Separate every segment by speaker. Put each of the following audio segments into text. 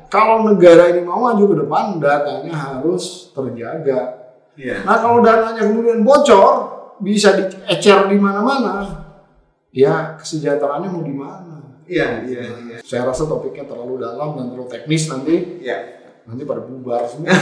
Speaker 1: kalau negara ini mau maju ke depan, datanya harus terjaga.
Speaker 2: Iya.
Speaker 1: Nah kalau datanya kemudian bocor, bisa diecer di mana-mana, ya kesejahteraannya mau di mana?
Speaker 2: Iya.
Speaker 1: Saya rasa topiknya terlalu dalam dan terlalu teknis nanti.
Speaker 2: Iya.
Speaker 1: Nanti pada bubar semua.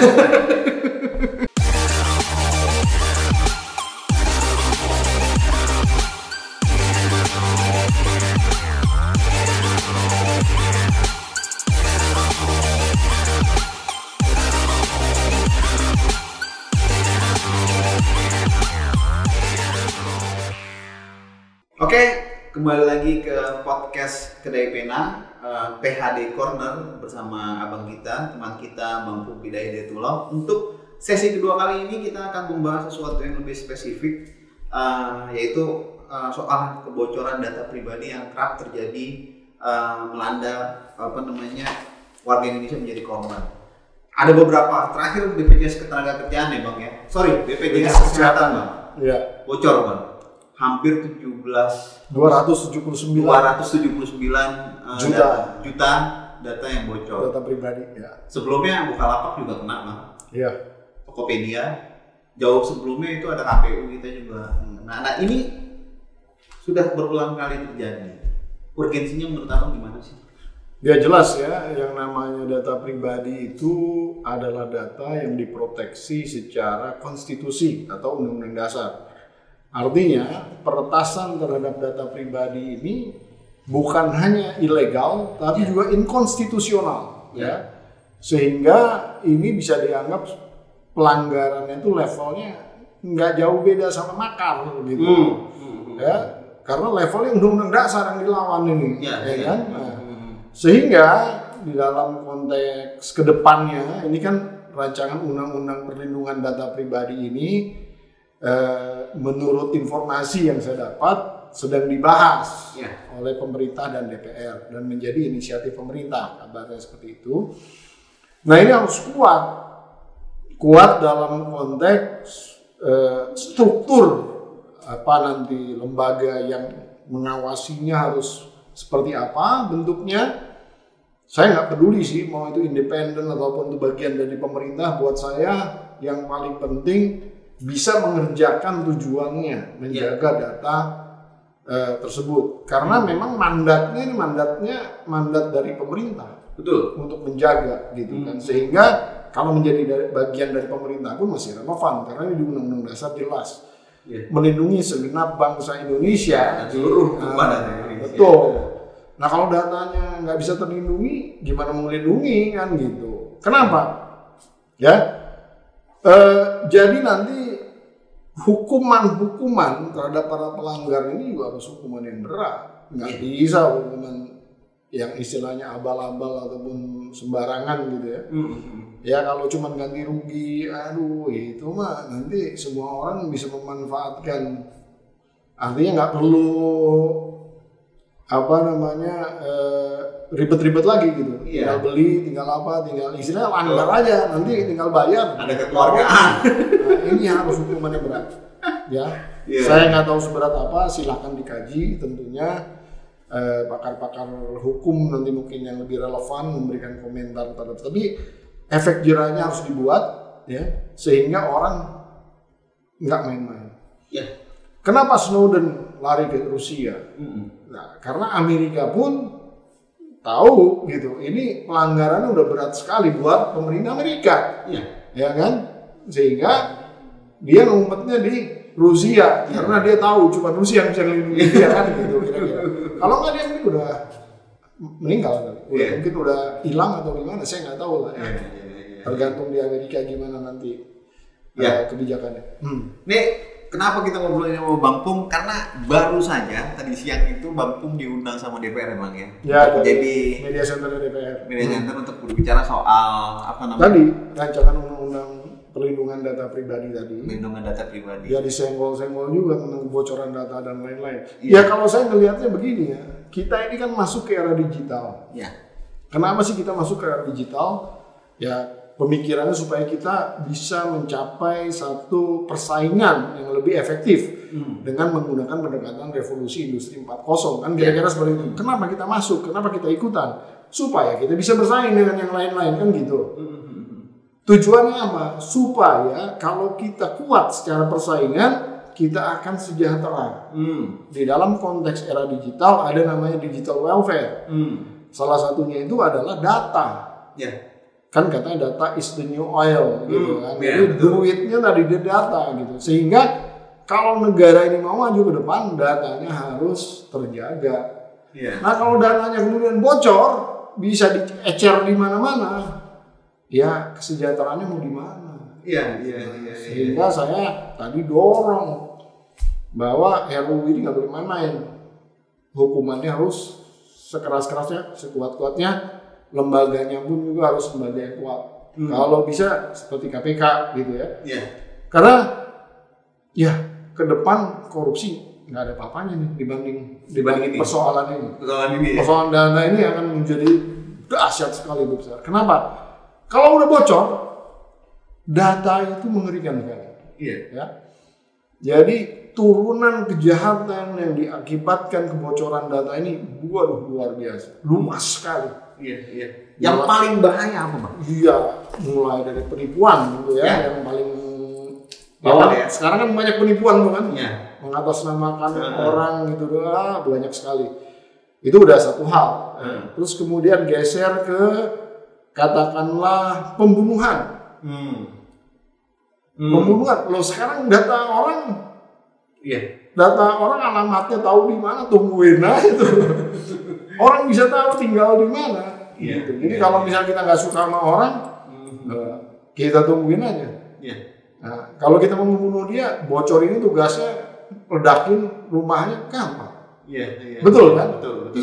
Speaker 2: Oke, kembali lagi ke podcast Kedai Pena, PHD Corner bersama abang kita, teman kita Bang Pupi Hidayatullah. Untuk sesi kedua kali ini kita akan membahas sesuatu yang lebih spesifik, yaitu soal kebocoran data pribadi yang kerap terjadi melanda warga Indonesia menjadi korban. Ada beberapa, terakhir BPJS Ketenagakerjaan ya Bang ya, BPJS Kesehatan Bang, bocor Bang. Hampir 279 juta data yang bocor.
Speaker 1: Data pribadi, ya.
Speaker 2: Sebelumnya Bukalapak juga kena, Bang.
Speaker 1: Iya.
Speaker 2: Tokopedia. Jauh sebelumnya itu ada KPU kita juga. Nah, ini sudah berulang kali terjadi. Urgensinya menurut Abang gimana sih?
Speaker 1: Ya jelas ya, yang namanya data pribadi itu adalah data yang diproteksi secara konstitusi atau undang-undang dasar. Artinya peretasan terhadap data pribadi ini bukan hanya ilegal, tapi juga inkonstitusional, ya. Sehingga ini bisa dianggap pelanggarannya itu levelnya nggak jauh beda sama makar, gitu, ya. Karena levelnya undang-undang dasar yang dilawan ini, kan? Nah, sehingga di dalam konteks kedepannya, ini kan rancangan undang-undang perlindungan data pribadi ini. Menurut informasi yang saya dapat sedang dibahas oleh pemerintah dan DPR dan menjadi inisiatif pemerintah, kabarnya seperti itu. Nah ini harus kuat dalam konteks struktur nanti lembaga yang mengawasinya harus seperti apa bentuknya. Saya nggak peduli sih mau itu independen ataupun itu bagian dari pemerintah. Buat saya yang paling penting bisa mengerjakan tujuannya, menjaga data tersebut. Karena memang mandatnya mandat dari pemerintah.
Speaker 2: Betul.
Speaker 1: Untuk menjaga gitu kan. Sehingga kalau menjadi bagian dari pemerintah pun masih relevan karena ini di Undang-Undang Dasar jelas. Melindungi segenap bangsa Indonesia.
Speaker 2: Seluruh Indonesia.
Speaker 1: Betul. Nah kalau datanya nggak bisa terlindungi, gimana melindungi kan gitu. Kenapa? Ya. Jadi nanti hukuman terhadap para pelanggar ini juga harus hukuman yang berat. Nggak bisa hukuman yang istilahnya abal-abal ataupun sembarangan gitu ya. Ya kalau cuma ganti rugi, itu mah nanti semua orang bisa memanfaatkan. Artinya nggak perlu ribet-ribet lagi gitu. Tinggal beli, tinggal istilahnya langgar aja, nanti tinggal bayar.
Speaker 2: Ada kekeluargaan.
Speaker 1: Nah, ini harus hukumannya berat. Ya. Saya nggak tahu seberat apa, silahkan dikaji tentunya. Pakar-pakar hukum nanti mungkin yang lebih relevan memberikan komentar terhadap. Tapi efek jerahnya harus dibuat ya, sehingga orang nggak main-main. Kenapa Snowden lari ke Rusia? Nah, karena Amerika pun tahu gitu, ini pelanggarannya udah berat sekali buat pemerintah Amerika, ya kan? Sehingga dia ngumpetnya di Rusia karena dia tahu cuma Rusia yang bisa melindungi dia kan gitu kira-kira. Kalau nggak dia mungkin udah meninggal, mungkin udah hilang atau gimana, saya nggak tahu lah. Tergantung di Amerika gimana nanti kebijakannya.
Speaker 2: Nih. Kenapa kita ngobrolin sama Bang Pung? Karena baru saja tadi siang itu Bang Pung diundang sama DPR emang ya.
Speaker 1: Jadi media center DPR.
Speaker 2: Media center untuk berbicara soal
Speaker 1: Tadi rancangan undang-undang perlindungan data pribadi tadi.
Speaker 2: Perlindungan data pribadi.
Speaker 1: Ya disenggol-senggol juga tentang kebocoran data dan lain-lain. Ya kalau saya ngelihatnya begini ya, kita ini kan masuk ke era digital. Kenapa sih kita masuk ke era digital? Ya pemikirannya supaya kita bisa mencapai satu persaingan yang lebih efektif dengan menggunakan pendekatan revolusi industri 4.0 kan kira-kira seperti itu. Kenapa kita masuk? Kenapa kita ikutan? supaya kita bisa bersaing dengan yang lain-lain kan gitu. Tujuannya apa? Supaya kalau kita kuat secara persaingan, kita akan sejahtera. Di dalam konteks era digital ada namanya digital welfare. Salah satunya itu adalah data. Kan katanya data is the new oil gitu kan. Jadi duitnya dari data gitu. Sehingga kalau negara ini mau maju ke depan, datanya harus terjaga. Nah kalau datanya kemudian bocor, bisa diecer di mana-mana, ya kesejahteraannya mau di mana? Sehingga saya tadi dorong bahwa RUU ini nggak boleh main-main. Hukumannya harus sekeras-kerasnya, sekuat-kuatnya. Lembaganya pun juga harus lembaga yang kuat. Kalau bisa seperti KPK gitu ya. Karena ya ke depan korupsi nggak ada apa-apanya nih dibanding persoalan ini. Persoalan dana ini akan menjadi dahsyat sekali besar. Kenapa? Kalau udah bocor, data itu mengerikan sekali. Ya. Jadi turunan kejahatan yang diakibatkan kebocoran data ini luar biasa, luas sekali.
Speaker 2: Yang paling bahaya apa, Bang?
Speaker 1: Mulai dari penipuan gitu ya, yang paling bawah ya. Sekarang kan banyak penipuan tuh kan, mengatasnamakan orang gitu doang, banyak sekali. Itu udah satu hal. Terus kemudian geser ke katakanlah pembunuhan. Pembunuhan. Loh sekarang data orang alamatnya tahu di mana, tungguin aja itu. Orang bisa tahu tinggal di mana. Jadi kalau misalnya kita nggak suka sama orang, kita tungguin aja. Nah, kalau kita mau membunuh dia, bocor ini tugasnya ledakin rumahnya gampang. Betul kan? Betul.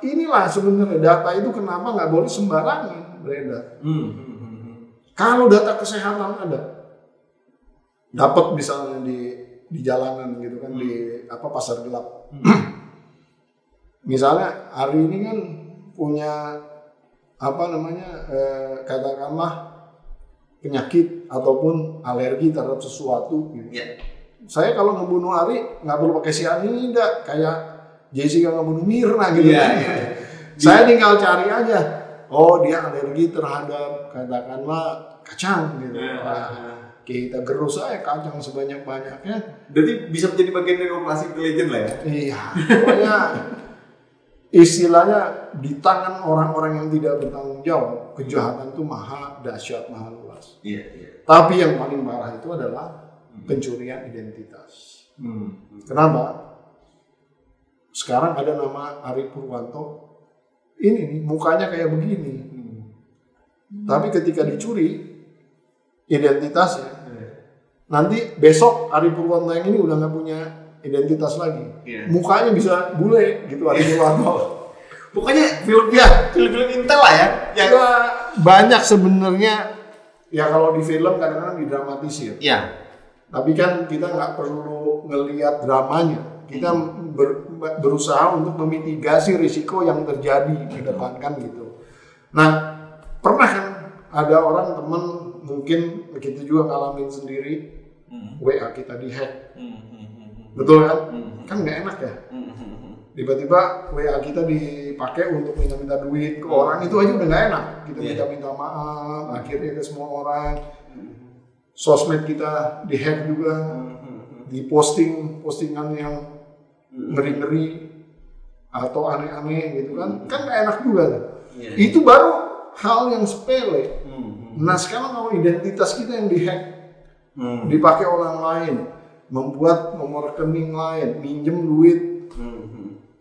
Speaker 1: Inilah sebenarnya data itu kenapa nggak boleh sembarangan beredar. Kalau data kesehatan ada, dapat misalnya di jalanan gitu kan, di pasar gelap. Misalnya hari ini kan punya katakanlah penyakit ataupun alergi terhadap sesuatu gitu. Saya kalau ngebunuh Ari nggak perlu pakai cyanida kayak Jessica ngebunuh Mirna gitu kan. Saya tinggal cari aja. Oh dia alergi terhadap katakanlah kacang gitu. Kita gerus aja kacang sebanyak-banyaknya.
Speaker 2: Berarti bisa menjadi bagian dari operasi intelijen lah ya?
Speaker 1: Iya, pokoknya istilahnya di tangan orang-orang yang tidak bertanggung jawab, kejahatan itu maha dahsyat, maha luas. Tapi yang paling parah itu adalah pencurian identitas. Kenapa? Sekarang ada nama Ari Purwanto, ini nih mukanya kayak begini. Tapi ketika dicuri identitasnya, nanti besok Ari Purwanto yang ini udah nggak punya identitas lagi, mukanya bisa bule gitu Ari Purwanto.
Speaker 2: Pokoknya film-film Intel lah ya.
Speaker 1: Yang banyak sebenarnya ya kalau di film kadang-kadang didramatisir. Tapi kan kita nggak perlu ngelihat dramanya, kita berusaha untuk memitigasi risiko yang terjadi di depan kan gitu. Nah pernah kan ada orang teman mungkin kita juga ngalamin sendiri, WA kita dihack. Betul kan? Kan nggak enak ya. Tiba-tiba WA kita dipakai untuk minta-minta duit ke orang, itu aja udah nggak enak. Kita minta-minta maaf, akhirnya ke semua orang. Sosmed kita dihack juga, postingan yang ngeri-ngeri atau aneh-aneh gitu kan nggak enak juga. Itu baru hal yang sepele. Nah sekarang kalau identitas kita yang dihack, dipakai orang lain, membuat nomor rekening lain, minjem duit,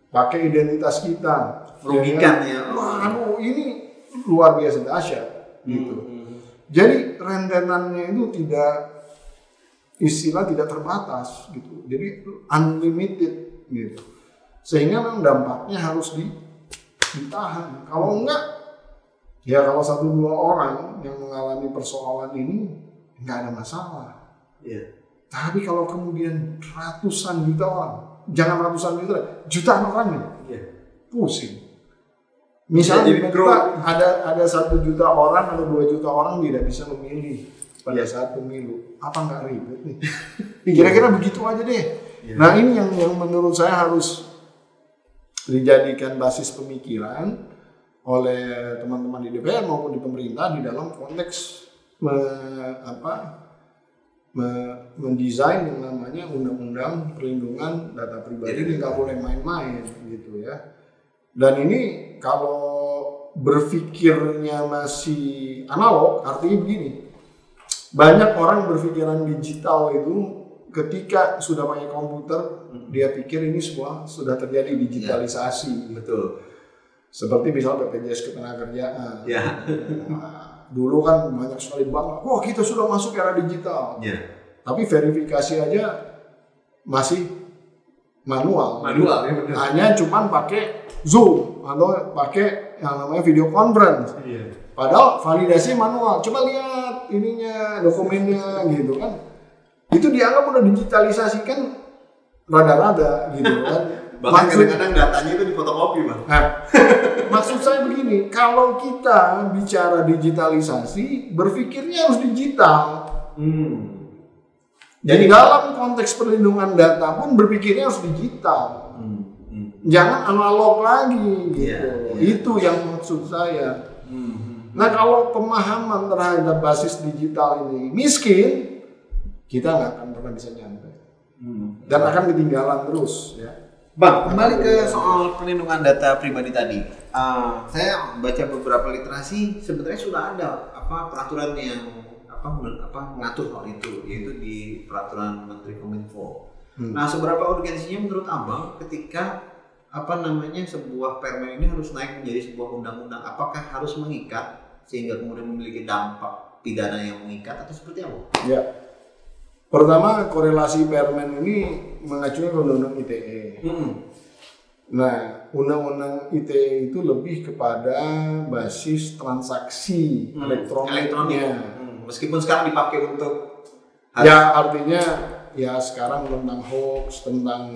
Speaker 1: pakai identitas kita,
Speaker 2: merugikan ya.
Speaker 1: Waduh, ini luar biasa dahsyat gitu. Jadi rentenannya itu tidak terbatas gitu. Jadi unlimited gitu. Sehingga memang dampaknya harus ditahan. Kalau enggak, ya kalau 1-2 orang yang mengalami persoalan ini nggak ada masalah. Tapi kalau kemudian ratusan juta orang, jangan ratusan juta, jutaan orang nih, pusing. Misalnya ada 1 juta orang atau 2 juta orang tidak bisa memilih pada saat pemilu, apa nggak ribet nih? Kira-kira begitu aja deh. Nah ini yang menurut saya harus dijadikan basis pemikiran oleh teman-teman di DPR maupun di pemerintah di dalam konteks mendesain yang namanya undang-undang perlindungan data pribadi. Ini nggak boleh main-main gitu ya. Dan ini kalau berpikirnya masih analog, artinya begini, banyak orang berpikiran digital itu ketika sudah pakai komputer, dia pikir ini semua sudah terjadi digitalisasi.
Speaker 2: Betul.
Speaker 1: Seperti misal BPJS Ketenagakerjaan.
Speaker 2: Ya.
Speaker 1: Nah, dulu kan banyak sekali bangga, wah kita sudah masuk era digital.
Speaker 2: Ya.
Speaker 1: Tapi verifikasi aja masih manual.
Speaker 2: Manual ya benar.
Speaker 1: Hanya cuman pakai Zoom atau pakai yang namanya video conference.
Speaker 2: Iya.
Speaker 1: Padahal validasi manual. Coba lihat ininya, dokumennya gitu kan. Itu dianggap udah digitalisasi kan rada-rada gitu kan.
Speaker 2: Bahkan kadang-kadang datanya itu difotokopi, Bang.
Speaker 1: Nah, maksud saya begini, kalau kita bicara digitalisasi, berpikirnya harus digital. Jadi dalam konteks perlindungan data pun berpikirnya harus digital. Jangan analog lagi gitu. Itu yang maksud saya. Nah, kalau pemahaman terhadap basis digital ini miskin, kita nggak akan pernah bisa nyampe. Dan akan ketinggalan terus ya.
Speaker 2: Bang, kembali ke soal perlindungan data pribadi tadi. Saya baca beberapa literasi, sebenarnya sudah ada peraturan yang mengatur hal itu, yaitu di peraturan Menteri Kominfo. Nah, seberapa urgensinya menurut Abang ketika sebuah permen ini harus naik menjadi sebuah undang-undang? Apakah harus mengikat sehingga kemudian memiliki dampak pidana yang mengikat atau seperti apa?
Speaker 1: Ya. Pertama, korelasi permen ini mengacu ke undang-undang ITE. Nah, undang-undang ITE itu lebih kepada basis transaksi elektroniknya.
Speaker 2: Meskipun sekarang dipakai untuk
Speaker 1: ya artinya ya sekarang tentang hoax, tentang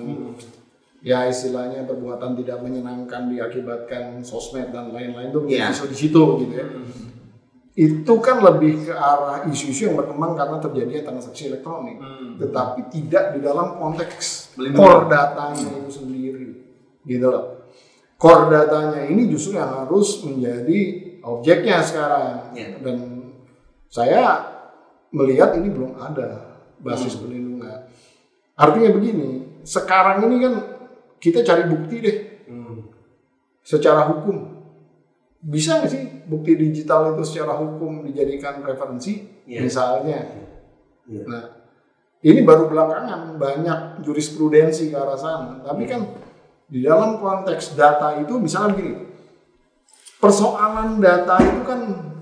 Speaker 1: ya istilahnya perbuatan tidak menyenangkan diakibatkan sosmed dan lain-lain itu di situ gitu ya. Itu kan lebih ke arah isu-isu yang berkembang karena terjadinya transaksi elektronik, tetapi tidak di dalam konteks core datanya itu sendiri, gitu loh. Core datanya ini justru yang harus menjadi objeknya sekarang, dan saya melihat ini belum ada basis perlindungan. Artinya begini, sekarang ini kan kita cari bukti deh, secara hukum. Bisa nggak sih bukti digital itu secara hukum dijadikan referensi, misalnya? Nah, ini baru belakangan banyak jurisprudensi ke arah sana. Tapi kan di dalam konteks data itu, misalnya begini, persoalan data itu kan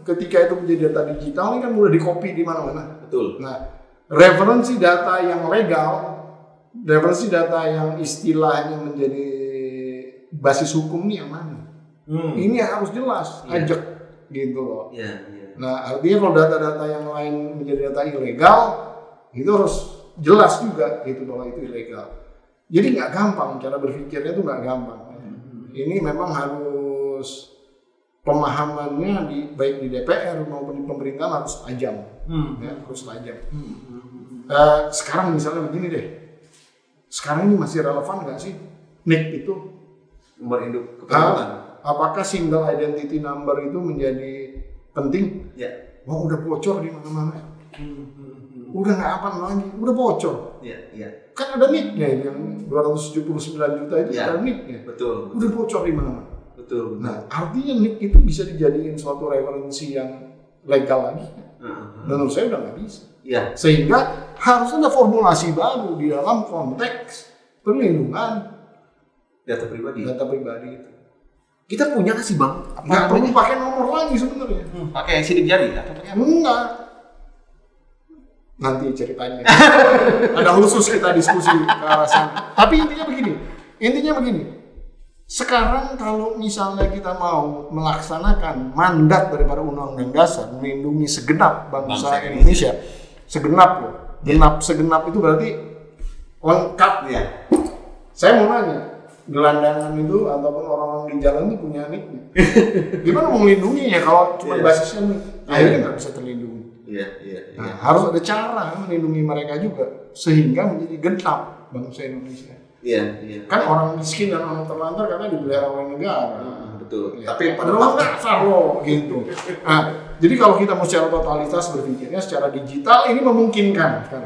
Speaker 1: ketika itu menjadi data digital ini kan mudah di-copy di mana-mana.
Speaker 2: Betul.
Speaker 1: Nah, referensi data yang legal, referensi data yang istilahnya menjadi basis hukum ini yang mana? Ini harus jelas, ajak gitu loh. Nah, artinya kalau data-data yang lain menjadi data ilegal, itu harus jelas juga gitu bahwa itu ilegal. Jadi nggak gampang, cara berpikirnya itu nggak gampang. Ini memang harus pemahamannya baik di DPR maupun di pemerintahan harus tajam, harus tajam. Sekarang misalnya begini deh, sekarang ini masih relevan nggak sih NIK itu?
Speaker 2: Nomor induk kependudukan.
Speaker 1: Apakah single identity number itu menjadi penting? Wah, udah bocor di mana-mana. Udah nggak aman lagi, udah bocor. Kan ada NIK-nya yang 279 juta itu ada NIK-nya.
Speaker 2: Betul.
Speaker 1: Udah bocor di mana-mana.
Speaker 2: Betul.
Speaker 1: Nah, artinya NIK itu bisa dijadiin suatu referensi yang legal lagi. Menurut saya udah nggak bisa. Sehingga harus ada formulasi baru di dalam konteks perlindungan
Speaker 2: data pribadi.
Speaker 1: Data pribadi itu.
Speaker 2: Kita punya nggak sih, Bang?
Speaker 1: Nggak perlu pakai nomor lagi sebenarnya.
Speaker 2: Pakai sidik jari atau pakai apa?
Speaker 1: Enggak. Nanti ceritanya. Ada khusus kita diskusi ke arah sana. Tapi intinya begini. Sekarang kalau misalnya kita mau melaksanakan mandat daripada Undang-Undang Dasar melindungi segenap bangsa Indonesia, segenap loh. Segenap itu berarti lengkap ya. Saya mau nanya, gelandangan itu ataupun orang-orang di jalan itu punya NIK-nya. Gimana mau melindunginya kalau cuma basisnya NIK? Akhirnya nggak bisa terlindungi. Nah, harus ada cara melindungi mereka juga sehingga menjadi genap bangsa Indonesia. Kan orang miskin dan orang terlantar karena dipelihara oleh negara.
Speaker 2: betul.
Speaker 1: Ya.
Speaker 2: Tapi pada
Speaker 1: lo kasar lo gitu. Nah, jadi kalau kita mau secara totalitas berpikirnya secara digital ini memungkinkan kan.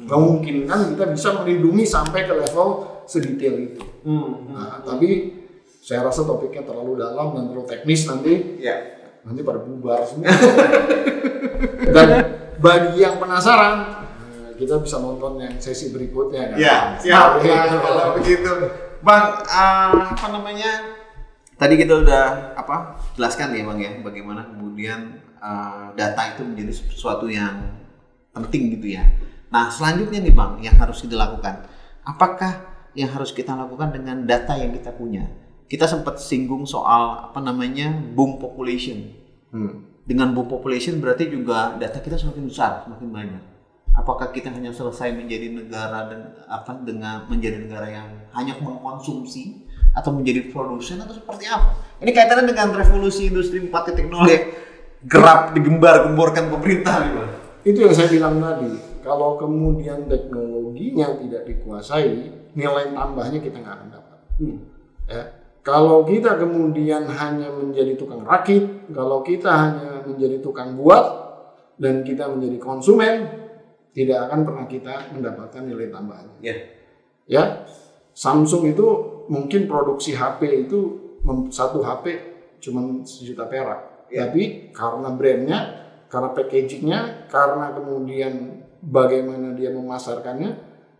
Speaker 1: Memungkinkan kita bisa melindungi sampai ke level sedetail itu. Nah, tapi saya rasa topiknya terlalu dalam dan terlalu teknis nanti.
Speaker 2: Ya.
Speaker 1: Nanti pada bubar semua. Dan bagi yang penasaran, kita bisa nonton yang sesi berikutnya kan.
Speaker 2: Ya, siap. Kalau begitu, Bang, apa namanya? Tadi kita udah jelaskan ya Bang ya, bagaimana kemudian data itu menjadi sesuatu yang penting gitu ya. Nah, selanjutnya nih Bang, yang harus kita lakukan, apakah yang harus kita lakukan dengan data yang kita punya? Kita sempat singgung soal boom population. Dengan boom population berarti juga data kita semakin besar, semakin banyak. Apakah kita hanya selesai menjadi negara dengan menjadi negara yang hanya mengkonsumsi atau menjadi produsen atau seperti apa? Ini kaitannya dengan revolusi industri 4.0 yang kerap digembar-gemborkan pemerintah nih Bang.
Speaker 1: Itu yang saya bilang tadi, kalau kemudian teknologinya tidak dikuasai, nilai tambahnya kita nggak akan dapat. Ya. Kalau kita kemudian hanya menjadi tukang rakit, kalau kita hanya menjadi tukang buat, dan kita menjadi konsumen, tidak akan pernah kita mendapatkan nilai tambahnya. Ya, Samsung itu mungkin produksi HP itu satu HP cuma 1 juta perak, tapi karena brandnya, karena packagingnya, karena kemudian bagaimana dia memasarkannya,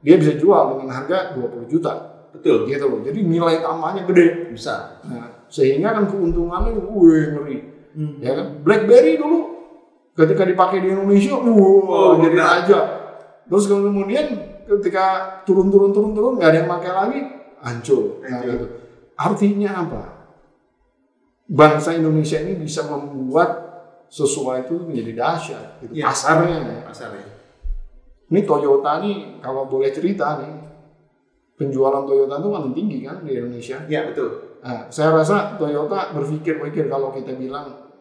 Speaker 1: dia bisa jual dengan harga 20 juta.
Speaker 2: Betul.
Speaker 1: Gitu loh. Jadi nilai tambahnya gede,
Speaker 2: besar.
Speaker 1: Nah, sehingga kan keuntungannya ngeri. Ya kan? BlackBerry dulu ketika dipakai di Indonesia, jadi raja. Terus kemudian ketika turun nggak ada yang pakai lagi, hancur. Nah, gitu. Artinya apa? Bangsa Indonesia ini bisa membuat sesuatu menjadi dahsyat. Gitu. Pasarnya. Ini Toyota nih, kalau boleh cerita nih, penjualan Toyota itu paling tinggi kan di Indonesia.
Speaker 2: Iya betul.
Speaker 1: Nah, saya rasa Toyota berpikir kalau kita bilang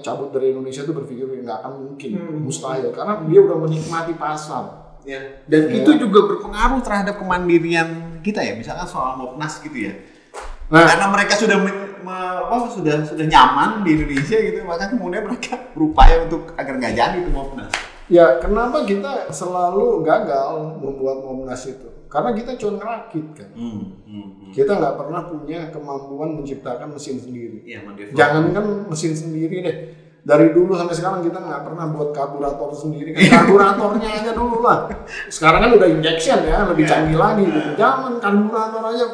Speaker 1: cabut dari Indonesia itu berpikir nggak akan mungkin, mustahil, karena dia udah menikmati pasar.
Speaker 2: Ya. Dan itu juga berpengaruh terhadap kemandirian kita ya, misalkan soal Mopnas gitu ya. Nah, karena mereka sudah sudah nyaman di Indonesia gitu, maka kemudian mereka berupaya untuk agar nggak jadi itu Mopnas.
Speaker 1: Ya, kenapa kita selalu gagal membuat Mopnas itu? Karena kita cuma ngerakit kan. Kita nggak pernah punya kemampuan menciptakan mesin sendiri. Jangankan mesin sendiri deh. Dari dulu sampai sekarang kita nggak pernah buat karburator sendiri. Karburatornya aja dulu lah. Sekarang kan udah injection ya, lebih canggih lagi. Gitu. Jangan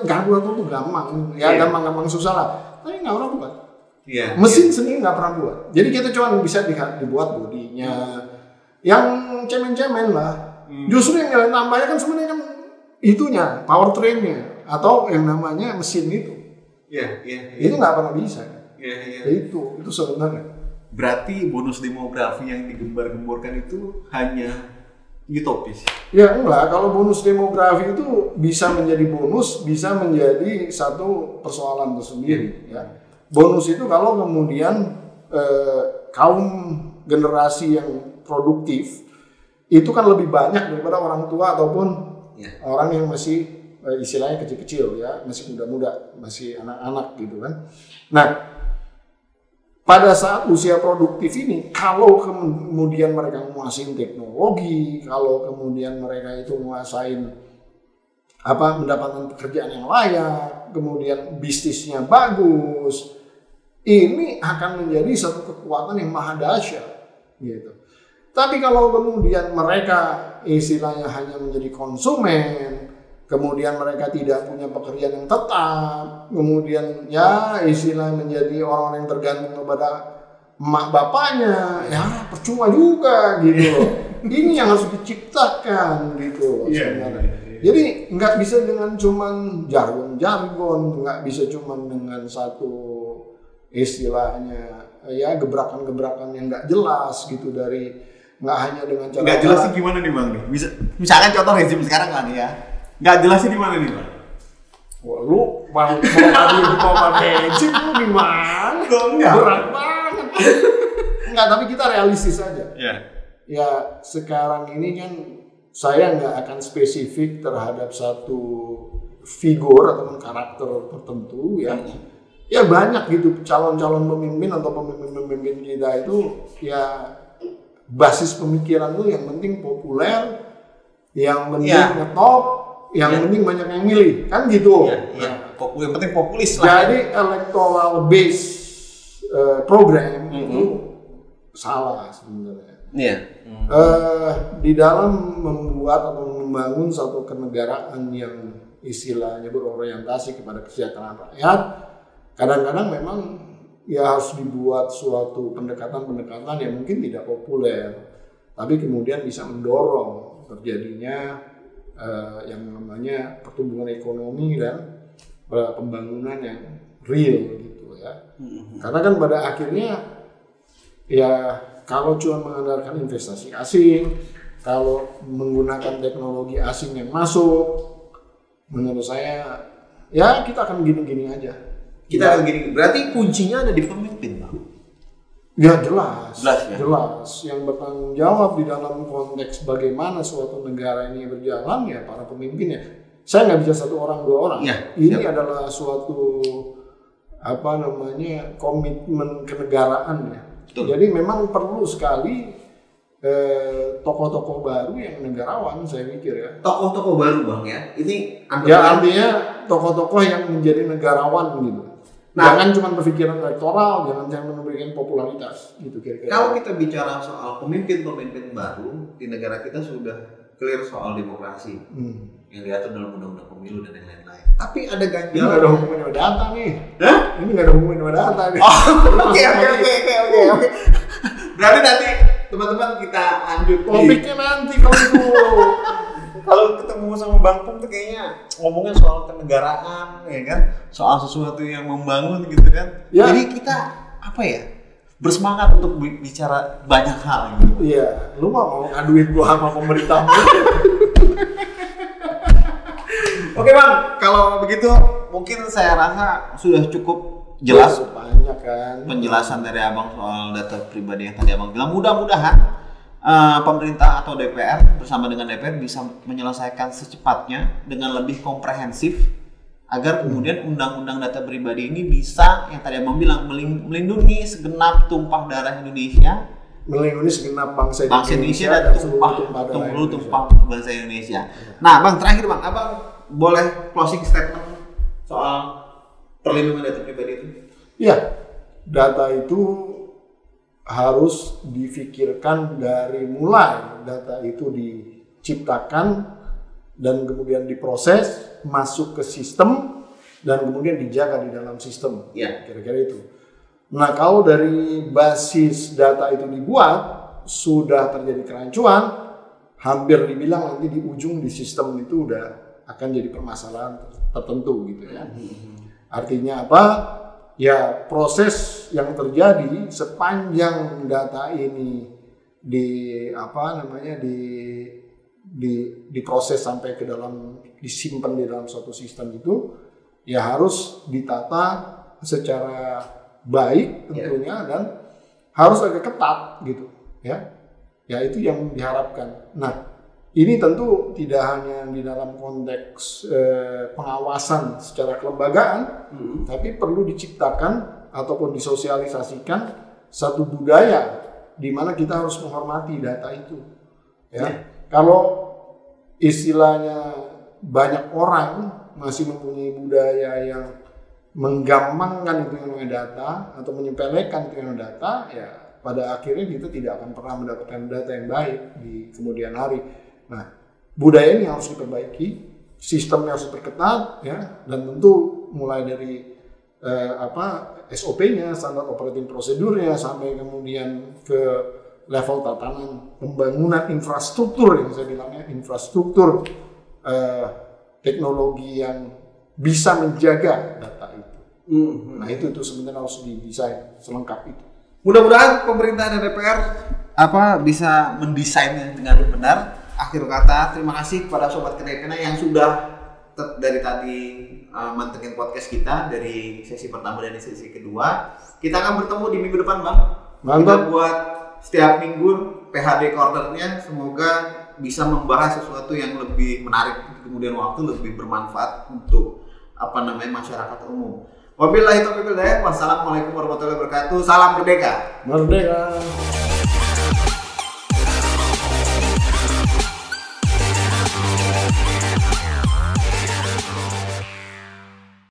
Speaker 1: karburator tuh gampang. Ya gampang susah lah. Tapi nggak pernah buat. Mesin sendiri nggak pernah buat. Jadi kita cuma bisa dibuat bodinya. Yang cemen-cemen lah. Justru yang nilai tambahnya kan sebenarnya kan itunya, powertrainnya atau yang namanya mesin itu. Itu nggak pernah bisa. Itu sebenarnya.
Speaker 2: Berarti bonus demografi yang digembar-gemborkan itu hanya utopis.
Speaker 1: Ya enggak, kalau bonus demografi itu bisa menjadi bonus, bisa menjadi satu persoalan tersendiri. Ya. Bonus itu kalau kemudian kaum generasi yang produktif itu kan lebih banyak daripada orang tua ataupun orang yang masih istilahnya kecil-kecil ya, masih muda-muda, masih anak-anak gitu kan. Nah, pada saat usia produktif ini, kalau kemudian mereka menguasai teknologi, kalau kemudian mereka itu menguasai mendapatkan pekerjaan yang layak, kemudian bisnisnya bagus, ini akan menjadi satu kekuatan yang maha dahsyat gitu. Tapi kalau kemudian mereka istilahnya hanya menjadi konsumen, kemudian mereka tidak punya pekerjaan yang tetap, kemudian ya istilah menjadi orang-orang yang tergantung kepada emak bapaknya, ya percuma juga gitu loh. Ini yang harus diciptakan gitu loh sebenarnya. Jadi nggak bisa dengan cuman jargon-jargon, nggak bisa cuman dengan satu istilahnya ya gebrakan-gebrakan yang nggak jelas gitu dari nggak hanya dengan cara
Speaker 2: nggak jelas sih gimana nih Bang nih? Misalkan contoh rezim sekarang kan ya. Nggak jelas sih di mana nih Bang?
Speaker 1: Wah lu mau pakai chip lu gimana? Berat banget. Enggak, tapi kita realistis aja. Ya sekarang ini kan saya nggak akan spesifik terhadap satu figur atau karakter tertentu ya. ya banyak gitu calon-calon pemimpin atau pemimpin kita itu ya basis pemikiran tuh yang penting populer, yang penting ngetop, yang penting banyak yang milih, kan gitu.
Speaker 2: Yang penting populis lah.
Speaker 1: Jadi electoral base program itu salah sebenarnya. Di dalam membuat atau membangun satu kenegaraan yang istilahnya berorientasi kepada kesejahteraan rakyat, kadang-kadang memang ya harus dibuat suatu pendekatan-pendekatan yang mungkin tidak populer, tapi kemudian bisa mendorong terjadinya yang namanya pertumbuhan ekonomi dan pembangunan yang real gitu ya. Karena kan pada akhirnya ya kalau cuma mengandalkan investasi asing, kalau menggunakan teknologi asing yang masuk, menurut saya ya kita akan gini-gini aja.
Speaker 2: Kita akan gini. Berarti kuncinya ada di pemimpin, Bang.
Speaker 1: Ya jelas.
Speaker 2: Ya?
Speaker 1: Jelas. Yang bertanggung jawab di dalam konteks bagaimana suatu negara ini berjalan ya para pemimpinnya. Saya nggak bisa satu orang dua orang. Ini adalah suatu komitmen kenegaraan ya. Betul. Jadi memang perlu sekali tokoh-tokoh baru yang negarawan, saya pikir ya.
Speaker 2: Tokoh-tokoh baru, Bang ya. Ini
Speaker 1: artinya tokoh-tokoh yang menjadi negarawan gitu. Jangan cuma berpikiran elektoral, jangan memberikan popularitas gitu kira-kira.
Speaker 2: Kalau kita bicara soal pemimpin-pemimpin baru di negara kita sudah clear soal demokrasi yang diatur dalam undang-undang pemilu dan yang lain-lain. Tapi ada ganjalan.
Speaker 1: Ini nggak ada hubungan sama data nih. Ini nggak ada hubungan sama data nih.
Speaker 2: Oke. Berarti nanti teman-teman kita lanjut.
Speaker 1: Topiknya nanti kalau itu.
Speaker 2: Kalau ketemu sama Bang Pung tuh kayaknya ngomongnya soal kenegaraan, ya kan, soal sesuatu yang membangun gitu kan. Ya. Jadi kita bersemangat untuk bicara banyak hal gitu.
Speaker 1: Iya, lu mau ngaduin gua sama pemerintah.
Speaker 2: Oke Bang, kalau begitu mungkin saya rasa sudah cukup jelas
Speaker 1: banyak kan
Speaker 2: penjelasan dari Abang soal data pribadi yang tadi Abang bilang. Mudah-mudahan pemerintah atau DPR bersama dengan DPR bisa menyelesaikan secepatnya dengan lebih komprehensif agar kemudian undang-undang data pribadi ini bisa yang tadi Abang bilang melindungi segenap tumpah darah Indonesia,
Speaker 1: melindungi segenap bangsa
Speaker 2: Indonesia dan tumpah bangsa Indonesia. Nah, Bang, terakhir Bang, Abang boleh closing statement soal perlindungan data pribadi itu?
Speaker 1: Iya, data itu harus difikirkan dari mulai data itu diciptakan dan kemudian diproses masuk ke sistem dan kemudian dijaga di dalam sistem. Kira-kira itu. Nah, kalau dari basis data itu dibuat sudah terjadi kerancuan, hampir dibilang nanti di ujung di sistem itu udah akan jadi permasalahan tertentu gitu ya. Artinya apa? Ya proses yang terjadi sepanjang data ini diproses sampai ke dalam disimpan di dalam suatu sistem itu ya harus ditata secara baik tentunya dan harus agak ketat gitu ya. Ya itu yang diharapkan. Nah, ini tentu tidak hanya di dalam konteks pengawasan secara kelembagaan, tapi perlu diciptakan ataupun disosialisasikan satu budaya di mana kita harus menghormati data itu. Ya, kalau istilahnya banyak orang masih mempunyai budaya yang menggampangkan itu yang namanya data atau menyepelekan itu yang data, ya pada akhirnya kita tidak akan pernah mendapatkan data yang baik di kemudian hari. Nah, budaya ini harus diperbaiki, sistemnya harus diperketat, ya, dan tentu mulai dari SOP-nya, standar operating prosedurnya, sampai kemudian ke level tatanan pembangunan infrastruktur yang saya bilangnya infrastruktur teknologi yang bisa menjaga data itu. Nah itu sebenarnya harus didesain selengkap itu.
Speaker 2: Mudah-mudahan pemerintah dan DPR bisa mendesainnya dengan benar. Akhir kata, terima kasih kepada Sobat Kedai Pena yang sudah dari tadi mantengin podcast kita dari sesi pertama dan sesi kedua. Kita akan bertemu di minggu depan, Bang. Kita buat setiap minggu PHD Corner-nya, semoga bisa membahas sesuatu yang lebih menarik kemudian waktu, lebih bermanfaat untuk masyarakat umum. Wabillahi taufiq wal hidayah. Wassalamualaikum warahmatullahi wabarakatuh. Salam merdeka.
Speaker 1: Merdeka.